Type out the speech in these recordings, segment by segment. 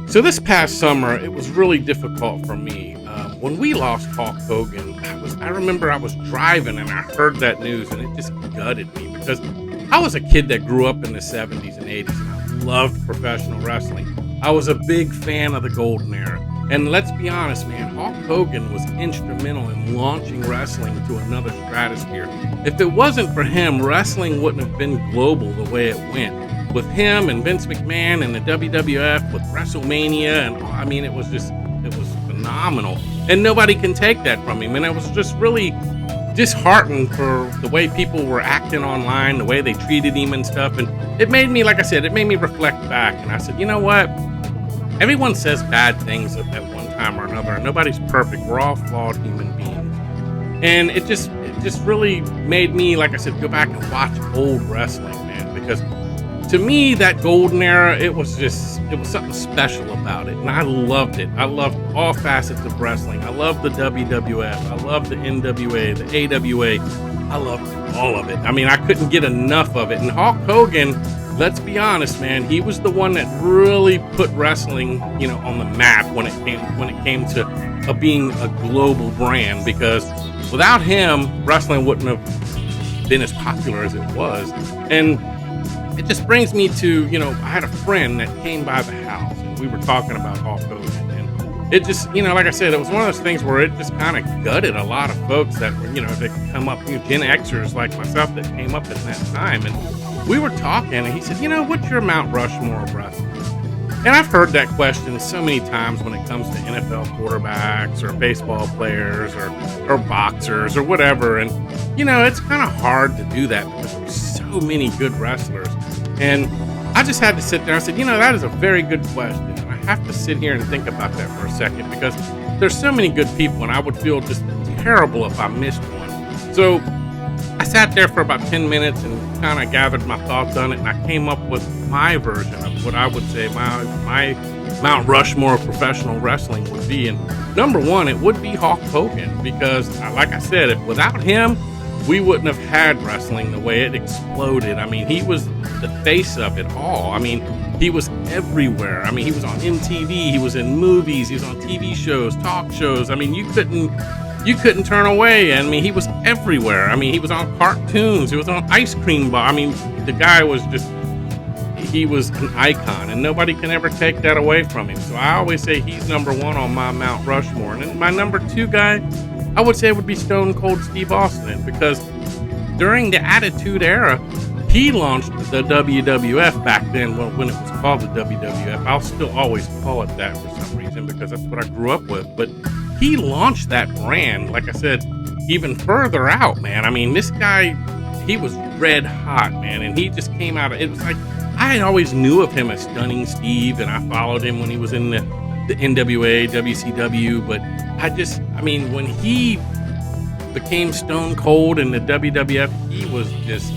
So this past summer, it was really difficult for me. When we lost Hulk Hogan, I remember I was driving and I heard that news and it just gutted me because I was a kid that grew up in the 70s and 80s and I loved professional wrestling. I was a big fan of the golden era. And let's be honest, man, Hulk Hogan was instrumental in launching wrestling to another stratosphere. If it wasn't for him, wrestling wouldn't have been global the way it went. With him and Vince McMahon and the WWF with WrestleMania, and I mean, it was phenomenal. And nobody can take that from him. And I was just really disheartened for the way people were acting online, the way they treated him and stuff. And it made me, like I said, it made me reflect back. And I said, you know what? Everyone says bad things at one time or another, and nobody's perfect. We're all flawed human beings. And it just really made me, like I said, go back and watch old wrestling, man, because to me, that golden era, it was something special about it. And I loved it. I loved all facets of wrestling. I loved the WWF. I loved the NWA, the AWA. I loved all of it. I mean, I couldn't get enough of it. And Hulk Hogan, let's be honest, man, he was the one that really put wrestling, on the map when it came to being a global brand, because without him, wrestling wouldn't have been as popular as it was. And it just brings me to, I had a friend that came by the house and we were talking about Hulk Hogan, and it just, like I said, it was one of those things where it just kind of gutted a lot of folks that were, that could come up, Gen Xers like myself that came up at that time. And we were talking and he said, what's your Mount Rushmore of wrestling? And I've heard that question so many times when it comes to NFL quarterbacks or baseball players or boxers or whatever. And, it's kind of hard to do that because there's so many good wrestlers. And I just had to sit there. I said, that is a very good question. And I have to sit here and think about that for a second because there's so many good people and I would feel just terrible if I missed one. So I sat there for about 10 minutes and kind of gathered my thoughts on it, and I came up with my version of what I would say my Mount Rushmore of professional wrestling would be. And number one, it would be Hulk Hogan, because like I said, if without him, we wouldn't have had wrestling the way it exploded. I mean, he was the face of it all. I mean, he was everywhere. I mean, he was on MTV, he was in movies, he was on TV shows, talk shows. I mean, you couldn't turn away. I mean, he was everywhere. I mean, he was on cartoons. He was on Ice Cream Bar. I mean, the guy was he was an icon, and nobody can ever take that away from him. So I always say he's number one on my Mount Rushmore. And then my number two guy, I would say, would be Stone Cold Steve Austin, because during the Attitude Era, he launched the WWF back then when it was called the WWF. I'll still always call it that for some reason because that's what I grew up with. But he launched that brand, like I said, even further out, man. I mean, this guy, he was red hot, man, and he just came out. It was like I always knew of him as Stunning Steve, and I followed him when he was in the NWA, WCW. But when he became Stone Cold in the WWF, he was just,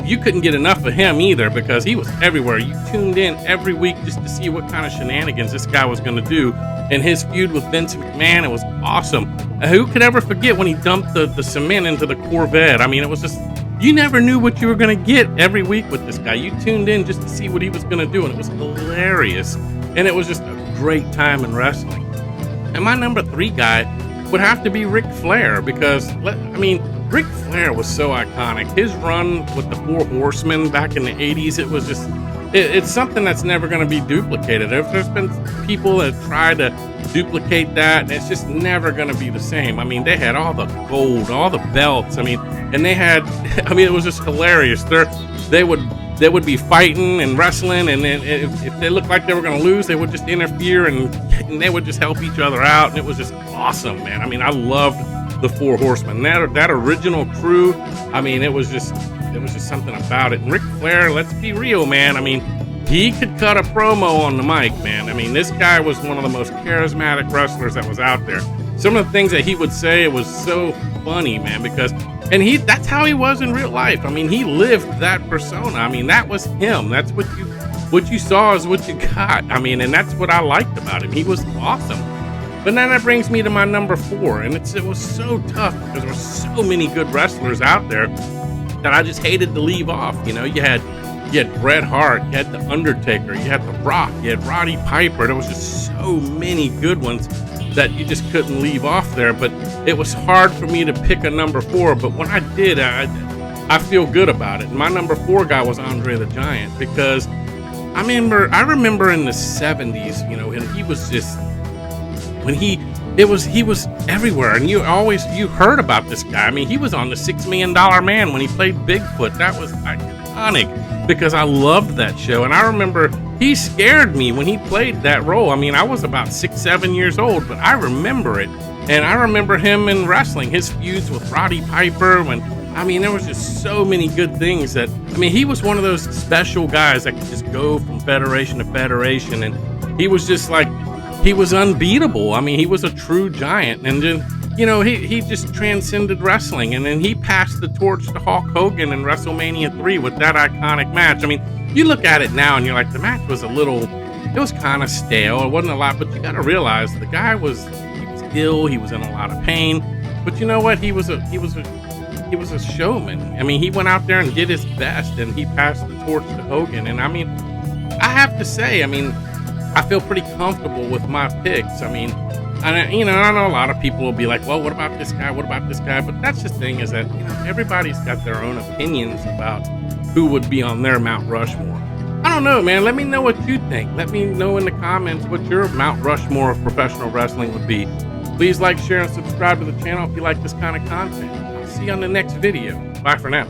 you couldn't get enough of him either because he was everywhere. You tuned in every week just to see what kind of shenanigans this guy was going to do. And his feud with Vince McMahon, it was awesome. Who could ever forget when he dumped the cement into the Corvette? I mean, it was just, you never knew what you were going to get every week with this guy. You tuned in just to see what he was going to do, and it was hilarious. And it was just a great time in wrestling. And my number three guy would have to be Ric Flair, because, Ric Flair was so iconic. His run with the Four Horsemen back in the 80s, it was just, it's something that's never going to be duplicated. There's been people that try to duplicate that, and it's just never going to be the same. I mean, they had all the gold, all the belts. And they had, it was just hilarious. They would be fighting and wrestling, and then if they looked like they were going to lose, they would just interfere and they would just help each other out, and it was just awesome, man. I loved the Four Horsemen. That original crew, it was just something about it. And Ric Flair, let's be real, man. He could cut a promo on the mic, man. This guy was one of the most charismatic wrestlers that was out there. Some of the things that he would say, it was so funny, man, because that's how he was in real life. He lived that persona. That was him. That's what you saw is what you got. And that's what I liked about him. He was awesome. But then that brings me to my number four, and it was so tough because there were so many good wrestlers out there that I just hated to leave off. You had You had Bret Hart, you had The Undertaker, you had The Rock, you had Roddy Piper. There was just so many good ones that you just couldn't leave off there. But it was hard for me to pick a number 4. But when I did, I feel good about it. And my number 4 guy was Andre the Giant, because I remember in the 70s, you know, and he was just, he was everywhere, and you heard about this guy. I mean, he was on the $6 Million Man when he played Bigfoot. That was iconic because I loved that show. And I remember he scared me when he played that role. I mean, I was about 6, 7 years old, but I remember it. And I remember him in wrestling, his feuds with Roddy Piper. There was just so many good things he was one of those special guys that could just go from federation to federation. And he was just like, he was unbeatable. I mean, he was a true giant. And then, you know, he just transcended wrestling. And then he passed the torch to Hulk Hogan in WrestleMania 3 with that iconic match. I mean, you look at it now and you're like, the match was it was kind of stale. It wasn't a lot, but you got to realize the guy he was ill. He was in a lot of pain. But you know what? He was a showman. I mean, he went out there and did his best, and he passed the torch to Hogan. And I mean, I have to say, I feel pretty comfortable with my picks. I know a lot of people will be like, well, what about this guy? What about this guy? But that's the thing, is that, you know, everybody's got their own opinions about who would be on their Mount Rushmore. I don't know, man. Let me know what you think. Let me know in the comments what your Mount Rushmore of professional wrestling would be. Please like, share, and subscribe to the channel if you like this kind of content. I'll see you on the next video. Bye for now.